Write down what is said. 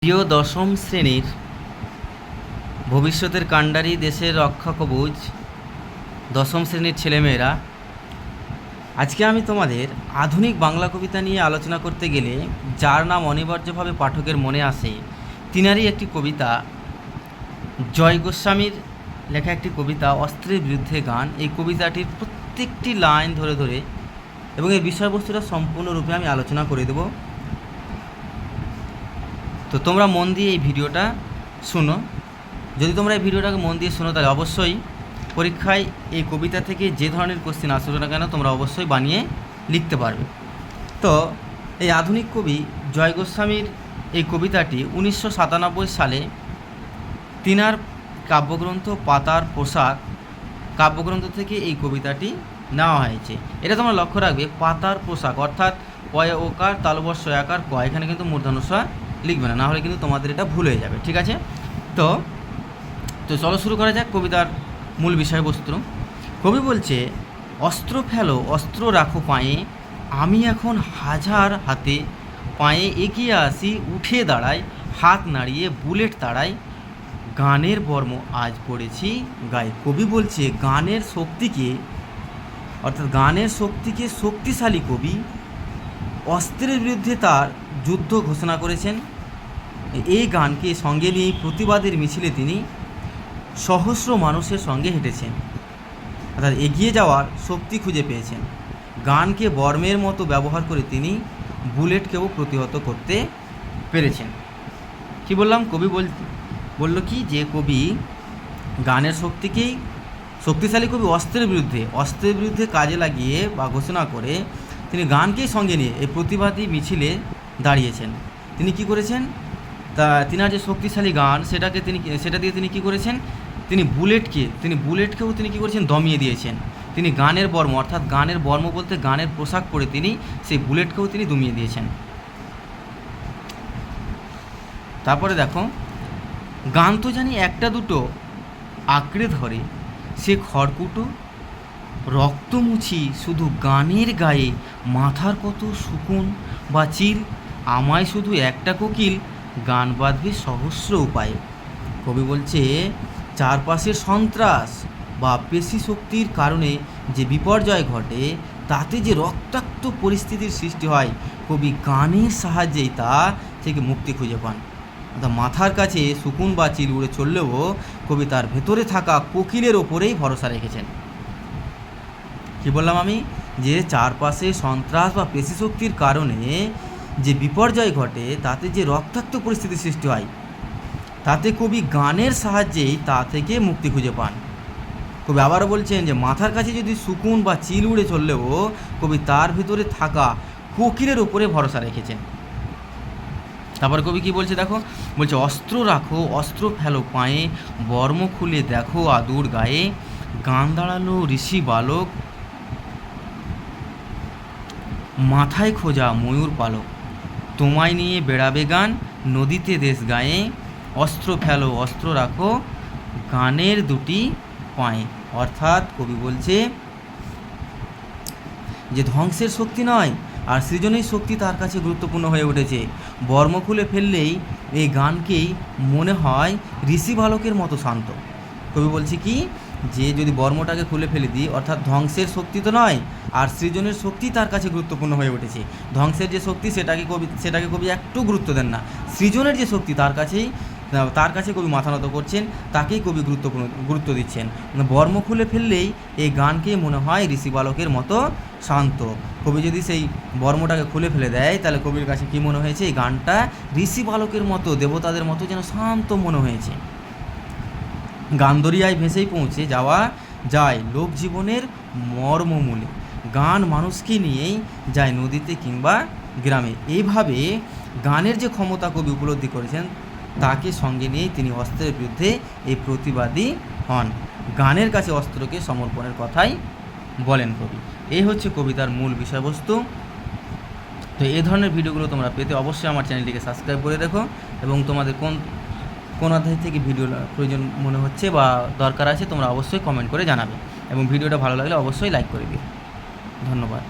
প্রিয় দশম শ্রেণীর ভবিষ্যতের কাণ্ডারি দেশের রক্ষা কবচ দশম শ্রেণীর ছেলেমেয়েরা, আজকে আমি তোমাদের আধুনিক বাংলা কবিতা নিয়ে আলোচনা করতে গেলে যার নাম অনিবার্যভাবে পাঠকের মনে আসে তিনারই একটি কবিতা, জয় গোস্বামীর লেখা একটি কবিতা অস্ত্রের বিরুদ্ধে গান। এই কবিতাটির প্রত্যেকটি লাইন ধরে ধরে এবং এর বিষয়বস্তুটা সম্পূর্ণরূপে আমি আলোচনা করে দেব। তো তোমরা মন দিয়ে এই ভিডিওটা শুনো। যদি তোমরা এই ভিডিওটাকে মন দিয়ে শোনো তাহলে অবশ্যই পরীক্ষায় এই কবিতা থেকে যে ধরনের কোশ্চেন আসবে না কেন তোমরা অবশ্যই বানিয়ে লিখতে পারবে। তো এই আধুনিক কবি জয় গোস্বামীর এই কবিতাটি 1997 সালে তিনার কাব্যগ্রন্থ পাতার পোশাক কাব্যগ্রন্থ থেকে এই কবিতাটি নেওয়া হয়েছে। এটা তোমরা লক্ষ্য রাখবে, পাতার পোশাক অর্থাৎ পয় ওকার তালবস্য আকার ক, এখানে কিন্তু মূর্ধন্য লিখবে না, হলে কিন্তু তোমাদের এটা ভুল হয়ে যাবে। ঠিক আছে, তো চলো শুরু করা যাক কবিতার মূল বিষয়বস্তু। কবি বলছে, অস্ত্র ফেলো অস্ত্র রাখো পায়ে, আমি এখন হাজার হাতে পায়ে এগিয়ে আসি, উঠে দাঁড়াই হাত নাড়িয়ে বুলেট তাড়াই, গানের বর্ম আজ পড়েছি গায়ে। কবি বলছে গানের শক্তিকে অর্থাৎ গানের শক্তিকে শক্তিশালী কবি অস্ত্রের বিরুদ্ধে তার যুদ্ধ ঘোষণা করেছেন। এই গানকে সঙ্গে নিয়ে প্রতিবাদের মিছিলে তিনি সহস্র মানুষের সঙ্গে হেঁটেছেন, অর্থাৎ এগিয়ে যাওয়ার শক্তি খুঁজে পেয়েছেন। গানকে বর্মের মতো ব্যবহার করে তিনি বুলেটকেও প্রতিহত করতে পেরেছেন। কি বললাম, কবি বলল কি যে কবি গানের শক্তিকেই শক্তিশালী কবি অস্ত্রের বিরুদ্ধে কাজে লাগিয়ে বা ঘোষণা করে তিনি গানকেই সঙ্গে নিয়ে এই প্রতিবাদী মিছিলে দাঁড়িয়েছেন। তিনি কি করেছেন, তা তিনার যে শক্তিশালী গান সেটা দিয়ে তিনি কি করেছেন, তিনি বুলেটকেও তিনি কি করেছেন, দমিয়ে দিয়েছেন। তিনি গানের বর্ম অর্থাৎ গানের বর্ম বলতে গানের পোশাক পরে তিনি সেই বুলেটকেও তিনি দমিয়ে দিয়েছেন। তারপরে দেখো, গান তো জানি একটা দুটো আঁকড়ে ধরে, সে খড়কুটো রক্ত মুছি শুধু গানের গায়ে, মাথার কত শুকুন বা চিল, আমায় শুধু একটা কোকিল গান বাঁধবে সহস্র উপায়ে। কবি বলছে চারপাশের সন্ত্রাস বা পেশি শক্তির কারণে যে বিপর্যয় ঘটে, তাতে যে রক্তাক্ত পরিস্থিতির সৃষ্টি হয়, কবি গানের সাহায্যেই তা থেকে মুক্তি খুঁজে পান। অর্থাৎ মাথার কাছে শুকুন বা চিল উড়ে চললেও কবি তার ভেতরে থাকা কোকিলের ওপরেই ভরসা রেখেছেন। কি বললাম আমি, যে চারপাশে সন্ত্রাস বা পেশি শক্তির কারণে যে বিপর্যয় ঘটে, তাতে যে রক্তাক্ত পরিস্থিতির সৃষ্টি হয়, তাতে কবি গানের সাহায্যেই তা থেকে মুক্তি খুঁজে পান। কবি আবারও বলছেন যে মাথার কাছে যদি শুকুন বা চিল উড়ে চললেও কবি তার ভিতরে থাকা কোকিলের ওপরে ভরসা রেখেছেন। তারপর কবি কি বলছে দেখো, বলছে অস্ত্র রাখো অস্ত্র ফেলো পায়ে, বর্ম খুলে দেখো আদুর গায়ে, গান দাঁড়ালো ঋষি বালক, মাথায় খোঁজা ময়ূর পালক, তোমায় নিয়ে বেড়াবে গান নদীতে দেশ গায়ে, অস্ত্র ফেলো অস্ত্র রাখো গানের দুটি পায়ে। অর্থাৎ কবি বলছে যে ধ্বংসের শক্তি নয় আর সৃজনের শক্তি তার কাছে গুরুত্বপূর্ণ হয়ে উঠেছে। বর্ম খুলে ফেললেই এই গানকেই মনে হয় ঋষি বালকের মতো শান্ত। কবি বলছে কি, যে যদি বর্মটাকে খুলে ফেলে দিই, অর্থাৎ ধ্বংসের শক্তি তো নয় আর সৃজনের শক্তি তার কাছে গুরুত্বপূর্ণ হয়ে উঠেছে। ধ্বংসের যে শক্তি সেটাকে কবি একটু গুরুত্ব দেন না, সৃজনের যে শক্তি তার কাছে কবি মাথা নত করছেন, তাকেই কবি গুরুত্ব দিচ্ছেন। বর্ম খুলে ফেললেই এই গানকে মনে হয় ঋষি বালকের মতো শান্ত। কবি যদি সেই বর্মটাকে খুলে ফেলে দেয় তাহলে কবির কাছে কি মনে হয়েছে, এই গানটা ঋষি বালকের মতো দেবতাদের মতো যেন শান্ত মনে হয়েছে। গান দরিয়ায় ভেসেই পৌঁছে যাওয়া যায় লোক জীবনের মর্মমূলে, গান মানুষকে নিয়েই যায় নদীতে কিংবা গ্রামে। এইভাবে গানের যে ক্ষমতা কবি উপলব্ধি করেছেন, তাকে সঙ্গে নিয়েই তিনি অস্ত্রের বিরুদ্ধে এই প্রতিবাদী হন। গানের কাছে অস্ত্রকে সমর্পণের কথাই বলেন কবি। এই হচ্ছে কবিতার মূল বিষয়বস্তু। তো এই ধরনের ভিডিওগুলো তোমরা পেতে অবশ্যই আমার চ্যানেলটিকে সাবস্ক্রাইব করে রেখো, এবং তোমাদের কোন অধ্যায় থেকে ভিডিও প্রয়োজন মনে হচ্ছে বা দরকার আছে তোমরা অবশ্যই কমেন্ট করে জানাবে, এবং ভিডিওটা ভালো লাগলে অবশ্যই লাইক করে দিও। ধন্যবাদ।